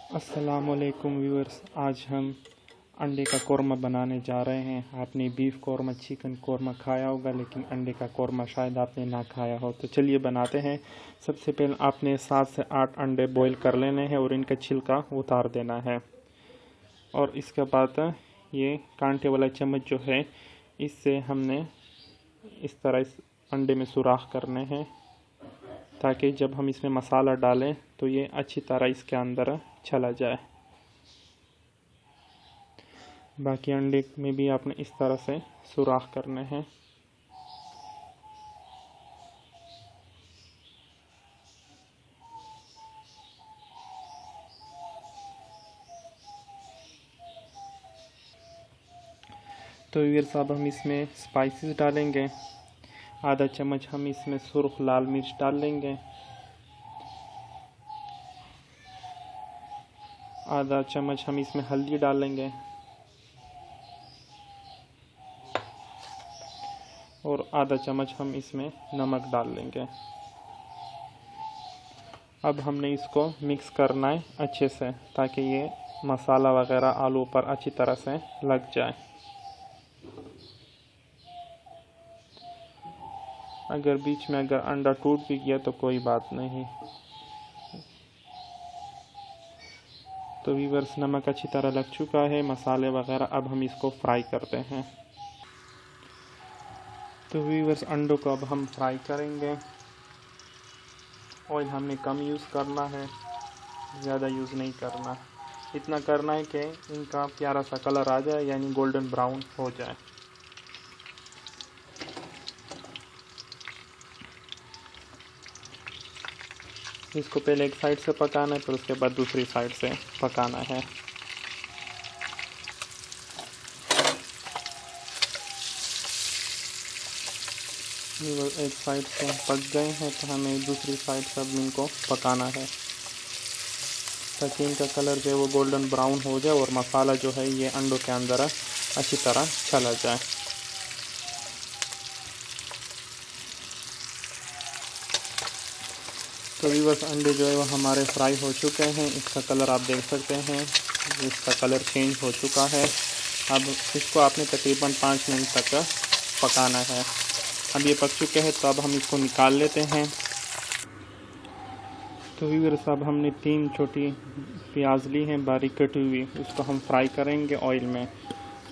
अस्सलामुअलैकुम व्यूअर्स। आज हम अंडे का कौरमा बनाने जा रहे हैं। आपने बीफ कौरमा, चिकन कौरमा खाया होगा, लेकिन अंडे का कौरमा शायद आपने ना खाया हो। तो चलिए बनाते हैं। सबसे पहले आपने 7 से 8 अंडे बॉईल कर लेने हैं और इनका छिलका उतार देना है। और इसके बाद ये कांटे वाला चम्मच जो है, इससे हमने इस तरह इस अंडे में सुराख करने हैं, ताकि जब हम इसमें मसाला डालें तो ये अच्छी तरह इसके अंदर चला जाए। बाकी अंडे में भी आपने इस तरह से सुराख करने हैं। तो व्यूअर्स, अब हम इसमें स्पाइसेस डालेंगे। आधा चम्मच हम इसमें सुर्ख लाल मिर्च डाल लेंगे। आधा चम्मच हम इसमें हल्दी डालेंगे और आधा चम्मच हम इसमें नमक डाल लेंगे। अब हमने इसको मिक्स करना है अच्छे से, ताकि ये मसाला वगैरह आलू पर अच्छी तरह से लग जाए। अगर बीच में अंडा टूट भी गया तो कोई बात नहीं। तो व्यूअर्स, नमक अच्छी तरह लग चुका है, मसाले वगैरह। अब हम इसको फ्राई करते हैं। तो व्यूअर्स, अंडों को अब हम फ्राई करेंगे। ऑयल हमने कम यूज़ करना है, ज़्यादा यूज़ नहीं करना। इतना करना है कि इनका प्यारा सा कलर आ जाए, यानी गोल्डन ब्राउन हो जाए। इसको पहले एक साइड से पकाना है, फिर उसके बाद दूसरी साइड से पकाना है। एक साइड से पक गए हैं तो हमें दूसरी साइड से अब इनको पकाना है, ताकि इनका कलर जो है वो गोल्डन ब्राउन हो जाए और मसाला जो है ये अंडों के अंदर अच्छी तरह चला जाए। तो व्यूअर्स, अंडे जो है वो हमारे फ्राई हो चुके हैं। इसका कलर आप देख सकते हैं, इसका कलर चेंज हो चुका है। अब इसको आपने तकरीबन 5 मिनट तक पकाना है। अब ये पक चुके हैं, तो अब हम इसको निकाल लेते हैं। तो व्यूअर्स, अब हमने 3 छोटी प्याज ली हैं बारीक कटी हुई। उसको हम फ्राई करेंगे ऑयल में।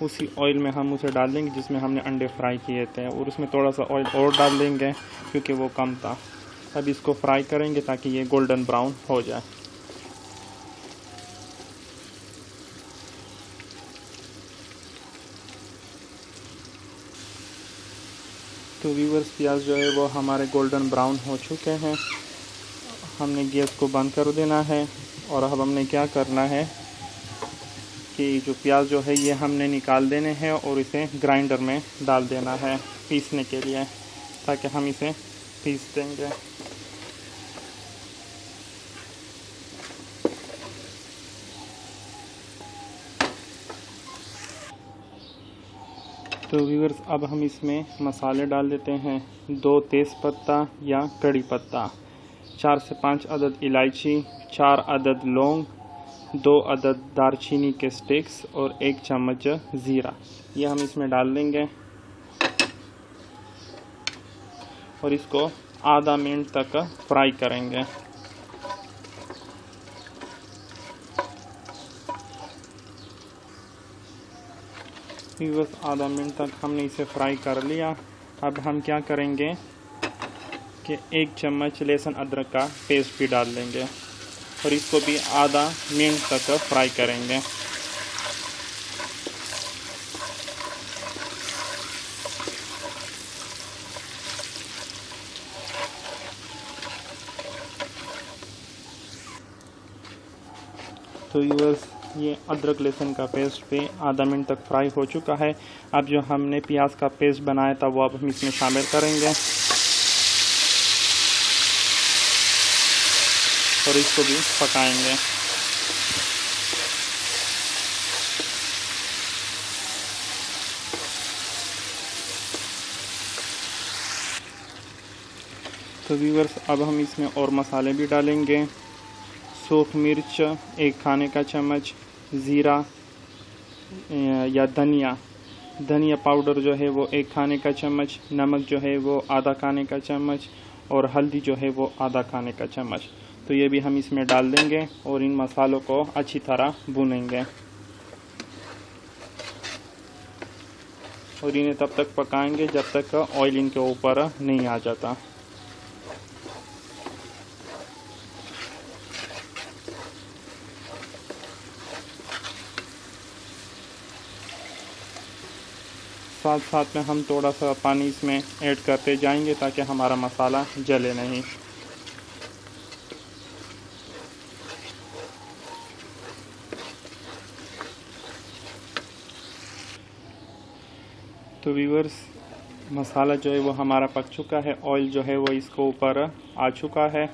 उसी ऑयल में हम उसे डाल देंगे जिसमें हमने अंडे फ्राई किए थे, और उसमें थोड़ा सा ऑयल और डाल देंगे क्योंकि वो कम था। अब इसको फ्राई करेंगे ताकि ये गोल्डन ब्राउन हो जाए। तो व्यूअर्स, प्याज जो है वो हमारे गोल्डन ब्राउन हो चुके हैं। हमने गैस को बंद कर देना है। और अब हमने क्या करना है कि जो प्याज जो है ये हमने निकाल देने हैं और इसे ग्राइंडर में डाल देना है पीसने के लिए, ताकि हम इसे पीस देंगे। तो व्यूअर्स, अब हम इसमें मसाले डाल देते हैं। 2 तेज़पत्ता या कड़ी पत्ता, 4 से 5 अदद इलायची, 4 अदद लौंग, 2 अदद दालचीनी के स्टिक्स और 1 चम्मच ज़ीरा, ये हम इसमें डाल देंगे। और इसको आधा मिनट तक फ्राई करेंगे। बस आधा मिनट तक हमने इसे फ्राई कर लिया। अब हम क्या करेंगे कि 1 चम्मच लहसुन अदरक का पेस्ट भी डाल देंगे और इसको भी आधा मिनट तक फ्राई करेंगे। तो व्यूअर्स, ये अदरक लहसुन का पेस्ट पे आधा मिनट तक फ्राई हो चुका है। अब जो हमने प्याज का पेस्ट बनाया था वो अब हम इसमें शामिल करेंगे और इसको भी पकाएंगे। तो व्यूअर्स, अब हम इसमें और मसाले भी डालेंगे। सूख मिर्च 1 खाने का चम्मच, ज़ीरा या धनिया पाउडर जो है वो 1 खाने का चम्मच, नमक जो है वो आधा खाने का चम्मच और हल्दी जो है वो आधा खाने का चम्मच। तो ये भी हम इसमें डाल देंगे और इन मसालों को अच्छी तरह भूनेंगे और इन्हें तब तक पकाएंगे जब तक ऑयल इनके ऊपर नहीं आ जाता। साथ साथ में हम थोड़ा सा पानी इसमें ऐड करते जाएंगे ताकि हमारा मसाला जले नहीं। तो व्यूअर्स, मसाला जो है वो हमारा पक चुका है, ऑयल जो है वो इसके ऊपर आ चुका है।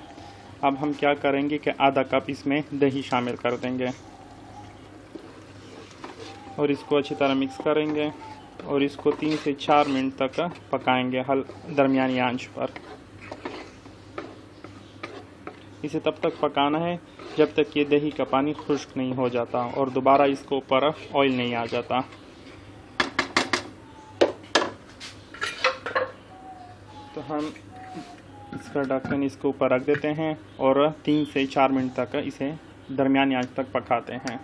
अब हम क्या करेंगे कि आधा कप इसमें दही शामिल कर देंगे और इसको अच्छी तरह मिक्स करेंगे और इसको 3 से 4 मिनट तक पकाएंगे दरमियानी आंच पर। इसे तब तक पकाना है जब तक ये दही का पानी खुश्क नहीं हो जाता और दोबारा इसके ऊपर ऑयल नहीं आ जाता। तो हम इसका ढक्कन इसके ऊपर रख देते हैं और 3 से 4 मिनट तक इसे दरमियानी आंच तक पकाते हैं।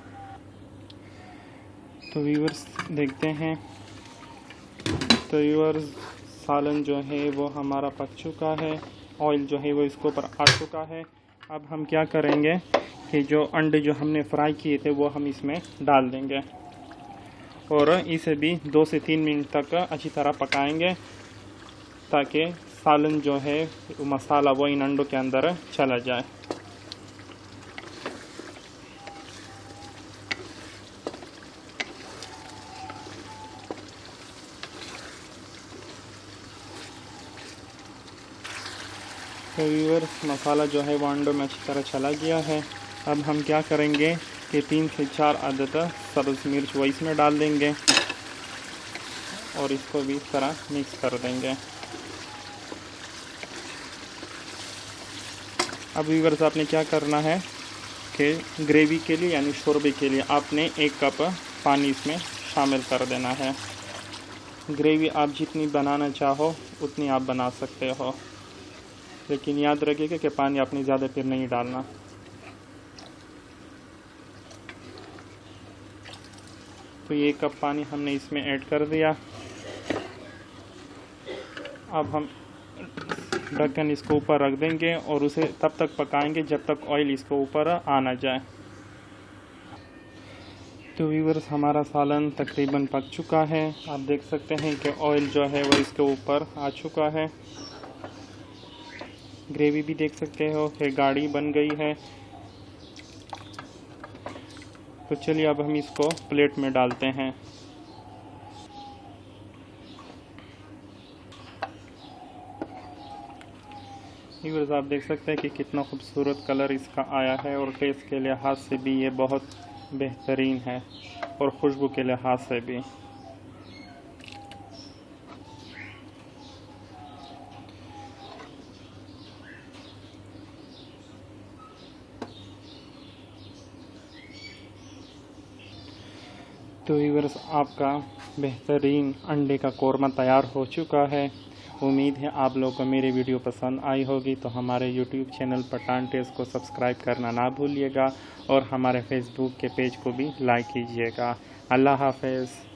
तो व्यूअर्स देखते हैं, तो व्यूअर्स सालन जो है वो हमारा पक चुका है, ऑयल जो है वो इसके ऊपर आ चुका है। अब हम क्या करेंगे कि जो अंडे जो हमने फ्राई किए थे वो हम इसमें डाल देंगे और इसे भी 2 से 3 मिनट तक अच्छी तरह पकाएंगे ताकि सालन जो है मसाला वो इन अंडों के अंदर चला जाए। तो व्यूअर्स, मसाला जो है वो अंडों में अच्छी तरह चला गया है। अब हम क्या करेंगे कि 3 से 4 अदद सब्ज़ मिर्च वो इसमें डाल देंगे और इसको भी इस तरह मिक्स कर देंगे। अब व्यूअर्स, आपने क्या करना है कि ग्रेवी के लिए यानी शोरबे के लिए आपने 1 कप पानी इसमें शामिल कर देना है। ग्रेवी आप जितनी बनाना चाहो उतनी आप बना सकते हो, लेकिन याद रखिएगा कि पानी आपने ज़्यादा फिर नहीं डालना। तो ये 1 कप पानी हमने इसमें ऐड कर दिया। अब हम ढक्कन इसको ऊपर रख देंगे और उसे तब तक पकाएंगे जब तक ऑयल इसके ऊपर आ ना जाए। तो व्यूअर्स, हमारा सालन तकरीबन पक चुका है। आप देख सकते हैं कि ऑयल जो है वो इसके ऊपर आ चुका है। ग्रेवी भी देख सकते हो कि गाढ़ी बन गई है। तो चलिए अब हम इसको प्लेट में डालते हैं। व्यूअर्स, आप देख सकते हैं कि कितना खूबसूरत कलर इसका आया है और टेस्ट के लिहाज से भी ये बहुत बेहतरीन है और खुशबू के लिहाज से भी। तो व्यूअर्स, आपका बेहतरीन अंडे का कोरमा तैयार हो चुका है। उम्मीद है आप लोगों को मेरी वीडियो पसंद आई होगी। तो हमारे YouTube चैनल पठान टेस्ट को सब्सक्राइब करना ना भूलिएगा और हमारे फेसबुक के पेज को भी लाइक कीजिएगा। अल्लाह हाफ़िज़।